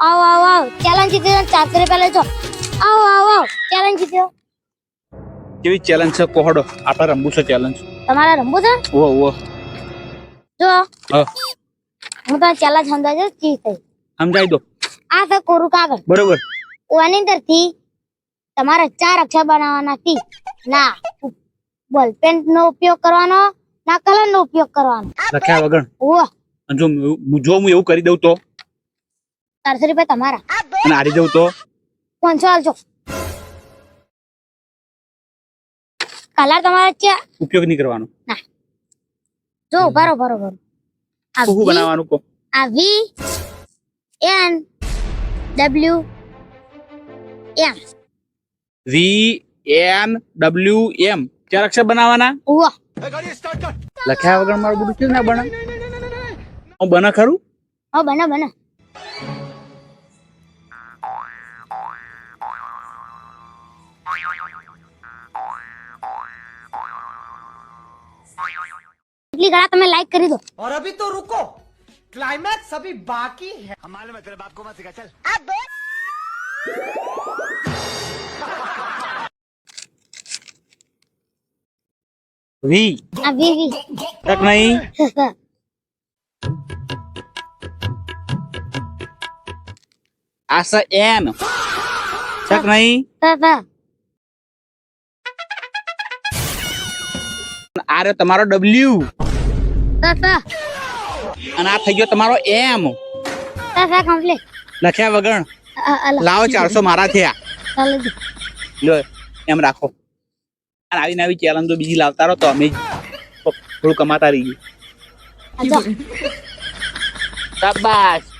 આવો આવો આવો ચેલેન્જ જીત્યો 400 રૂપિયા લેજો આવો આવો આવો ચેલેન્જ જીત્યો કેવી ચેલેન્જ છે કોહડો આપણે રમવું છે ચેલેન્જ તમારે રમવું છે ઓ જો હા હું તો ચેલેન્જ સમજાવજો કી થઈ સમજાઈ દો આ તો કોરું કાગળ બરોબર ઓની અંદરથી તમારે 4 અક્ષર બનાવવાના થી ના બોલ પેન નો ઉપયોગ કરવાનો ના કલર નો ઉપયોગ કરવાનો લખ્યા વગર ઓ અને જો હું એવું કરી દઉં તો 400 રૂપિયા તમારા અને હારી જવું તો 500 આલજો કલર તમારે છે ઉપયોગ નહીં કરવાનો જો બરોબર બરોબર શું બનાવવાનું કો આ V N W M VNWM 4 અક્ષર બનાવવાના ઓ લખ્યા વગર મારું બધું કેમ ના બને હું બને ખરું હા બને બને એટલી ઘણા તમે લાઈક કરી દો और अभी तो रुको क्लाइमैक्स अभी बाकी है हमारे में तेरे बाप को मत सिखा चल વી આ વી વી તક નહીં આશા એન તક નહીં આ રહ્યો તમારો W અને આ થઈ ગયો તમારો M કમ્પ્લીટ લખ્યા વગર લાવો 400 મારા થયા ચાલો લો એમ રાખો અને આવી નવી ચેલેન્જો બીજી લાવતા રહો તો અમે થોડું કમાતા રહીએ આજો શાબાશ